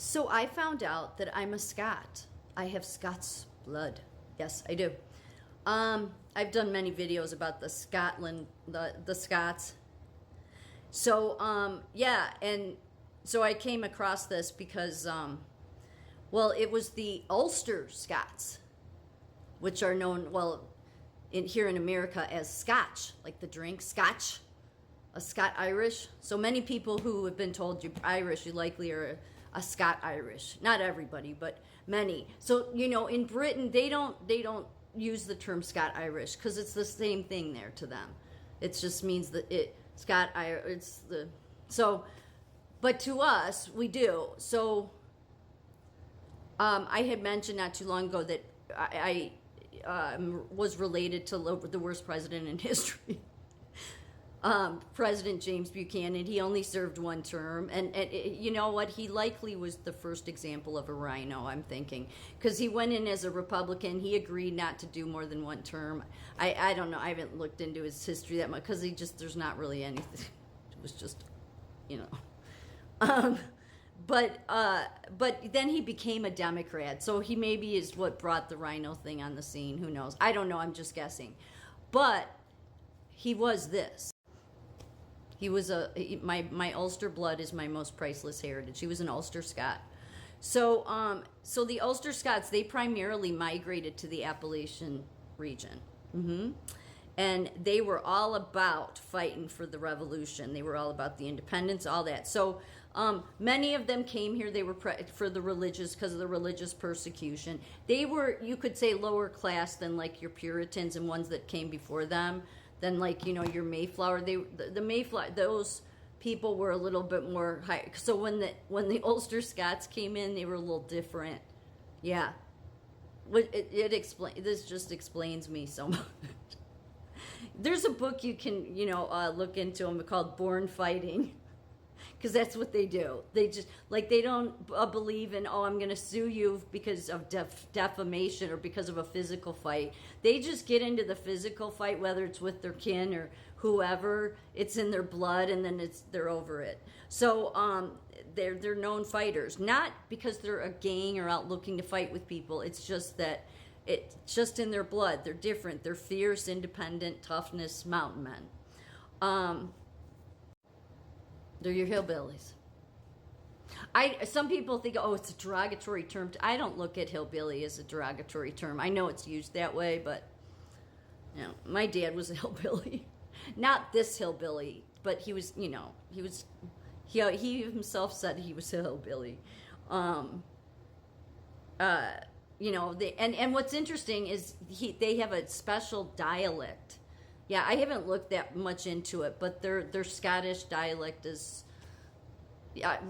So I found out that I'm a Scot. I have Scots blood. Yes, I do. I've done many videos about the Scotland, the Scots. So yeah, and so I came across this because well, it was the Ulster Scots, which are known here in America as Scotch, like the drink Scotch, a Scot Irish. So many people who have been told you're Irish, you likely are a Scot Irish. Not everybody, but many. So in Britain they don't use the term Scot Irish because it's the same thing there to them. It just means that Scot Irish. It's but to us we do. So I had mentioned not too long ago that I was related to the worst president in history. President James Buchanan. He only served one term, and you know what? He likely was the first example of a rhino, I'm thinking, because he went in as a Republican. He agreed not to do more than one term. I don't know. I haven't looked into his history that much because there's not really anything. It was just, But then he became a Democrat, so he maybe is what brought the rhino thing on the scene. Who knows? I don't know. I'm just guessing. But he was this. He was my Ulster blood is my most priceless heritage. He was an Ulster Scot. So so the Ulster Scots, they primarily migrated to the Appalachian region. And they were all about fighting for the revolution. They were all about the independence, all that. So many of them came here. They were for the religious, because of the religious persecution. They were, you could say, lower class than like your Puritans and ones that came before them. Than like your Mayflower. The Mayflower, those people were a little bit more high. So when the Ulster Scots came in, they were a little different. Yeah, this just explains me so much. There's a book you can look into them called Born Fighting. Because that's what they do. They just, they don't believe in, I'm going to sue you because of defamation or because of a physical fight. They just get into the physical fight, whether it's with their kin or whoever. It's in their blood, and then they're over it. So they're known fighters. Not because they're a gang or out looking to fight with people. It's just that it's just in their blood. They're different. They're fierce, independent, toughness mountain men. They're your hillbillies. Some people think, it's a derogatory term. I don't look at hillbilly as a derogatory term. I know it's used that way, but my dad was a hillbilly. Not this hillbilly, but he was, he himself said he was a hillbilly. And what's interesting is they have a special dialect. Yeah, I haven't looked that much into it, but their Scottish dialect is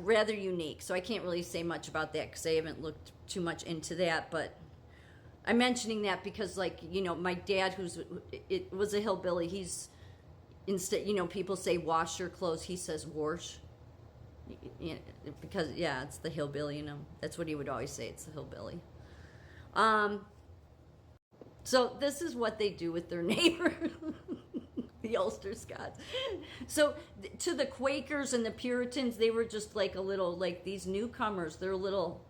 rather unique. So I can't really say much about that because I haven't looked too much into that. But I'm mentioning that because, my dad, was a hillbilly. He's instead, people say wash your clothes. He says wash. Because it's the hillbilly. That's what he would always say. It's the hillbilly. So this is what they do with their neighbors, the Ulster Scots. So to the Quakers and the Puritans, they were just like a little, like these newcomers. They're a little,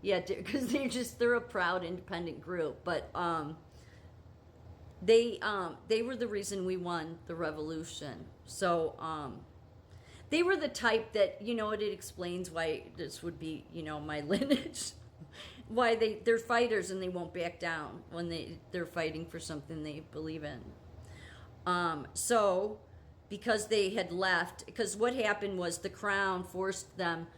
because they're a proud, independent group. But they were the reason we won the revolution. So they were the type that, it explains why this would be, my lineage. Why they're fighters and they won't back down when they're fighting for something they believe in. So because they had left, because what happened was the crown forced them,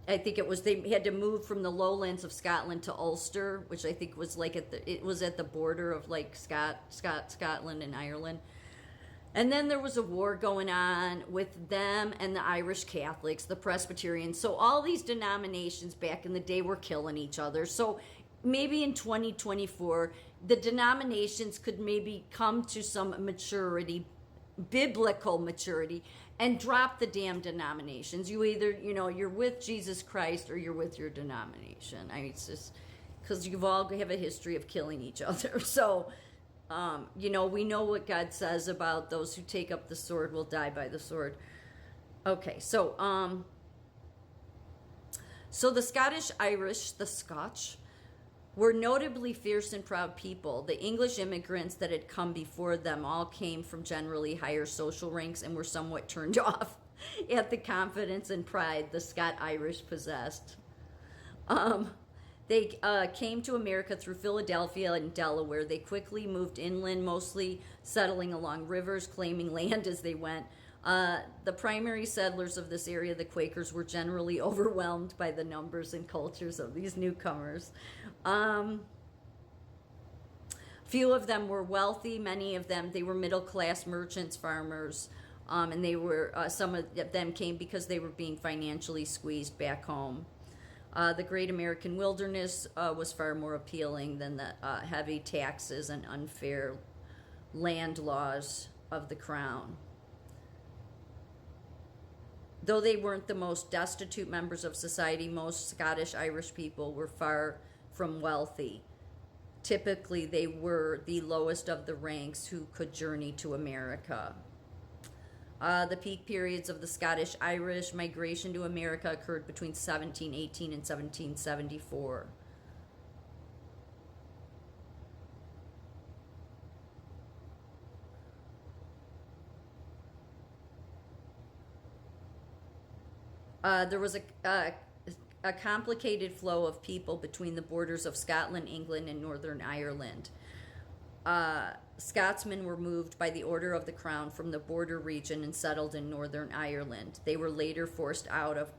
I think it was, they had to move from the lowlands of Scotland to Ulster, which I think was it was at the border of Scotland and Ireland. And then there was a war going on with them and the Irish Catholics, the Presbyterians. So all these denominations back in the day were killing each other. So maybe in 2024, the denominations could maybe come to some maturity, biblical maturity, and drop the damn denominations. You either, you're with Jesus Christ or you're with your denomination. It's just because you've all have a history of killing each other. So... we know what God says about those who take up the sword will die by the sword. Okay, so So the Scottish Irish, the Scotch, were notably fierce and proud people. The English immigrants that had come before them all came from generally higher social ranks and were somewhat turned off at the confidence and pride the Scot-Irish possessed. They came to America through Philadelphia and Delaware. They quickly moved inland, mostly settling along rivers, claiming land as they went. The primary settlers of this area, the Quakers, were generally overwhelmed by the numbers and cultures of these newcomers. Few of them were wealthy. Many of them, they were middle-class merchants, farmers, and they were some of them came because they were being financially squeezed back home. The Great American Wilderness was far more appealing than the heavy taxes and unfair land laws of the Crown. Though they weren't the most destitute members of society, most Scottish Irish people were far from wealthy. Typically, they were the lowest of the ranks who could journey to America. The peak periods of the Scottish Irish migration to America occurred between 1718 and 1774. There was a complicated flow of people between the borders of Scotland, England, and Northern Ireland. Scotsmen were moved by the order of the Crown from the border region and settled in Northern Ireland. They were later forced out of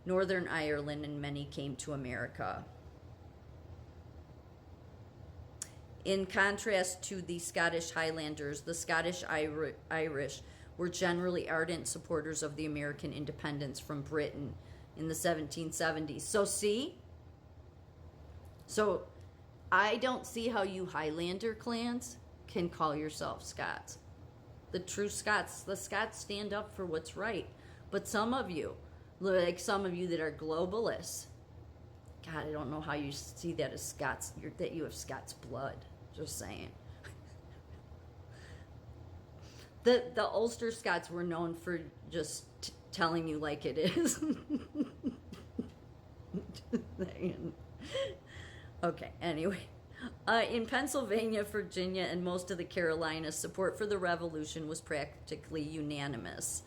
Northern Ireland, and many came to America. In contrast to the Scottish Highlanders, the Scottish Irish were generally ardent supporters of the American independence from Britain in the 1770s. So I don't see how you Highlander clans can call yourself Scots. The true Scots, the Scots stand up for what's right. But some of you, like some of you that are globalists, God, I don't know how you see that as Scots, that you have Scots blood. Just saying. The Ulster Scots were known for just telling you like it is. Okay, anyway. In Pennsylvania, Virginia, and most of the Carolinas, support for the revolution was practically unanimous.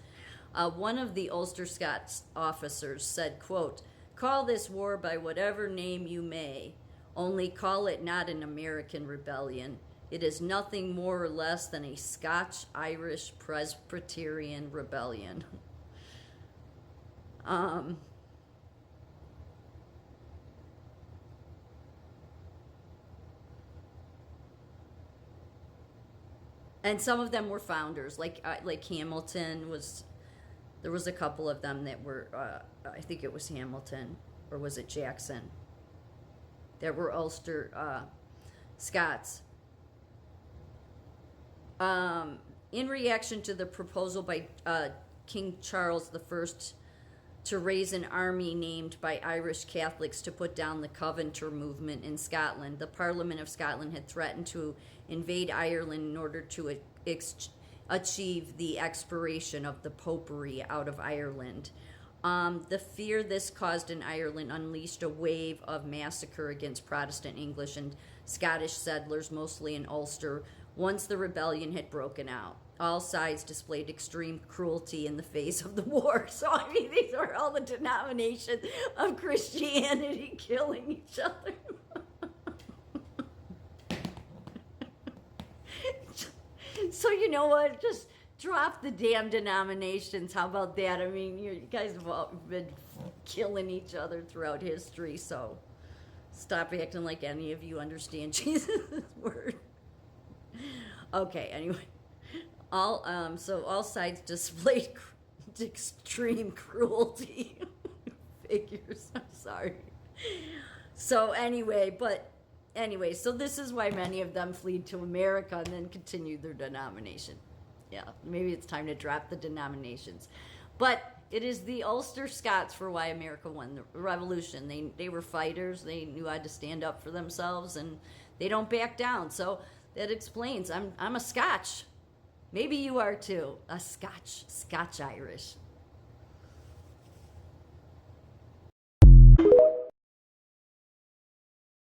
One of the Ulster Scots officers said, quote, "Call this war by whatever name you may, only call it not an American rebellion. It is nothing more or less than a Scotch-Irish Presbyterian rebellion." And some of them were founders, like Hamilton was. There was a couple of them that were. I think it was Hamilton, or was it Jackson? That were Ulster Scots. In reaction to the proposal by King Charles I to raise an army named by Irish Catholics to put down the Covenanter movement in Scotland, the Parliament of Scotland had threatened to invade Ireland in order to achieve the expiration of the popery out of Ireland. The fear this caused in Ireland unleashed a wave of massacre against Protestant English and Scottish settlers, mostly in Ulster, once the rebellion had broken out. All sides displayed extreme cruelty in the face of the war. So, I mean, these are all the denominations of Christianity killing each other. So, you know what? Just drop the damn denominations. How about that? I mean, you guys have all been killing each other throughout history, so stop acting like any of you understand Jesus' word. Okay, anyway. All sides displayed extreme cruelty. Figures, I'm sorry. So anyway, so this is why many of them fled to America and then continued their denomination. Yeah, maybe it's time to drop the denominations. But it is the Ulster Scots for why America won the revolution. They were fighters. They knew how to stand up for themselves, and they don't back down. So that explains. I'm a Scotch. Maybe you are too. A Scotch Irish.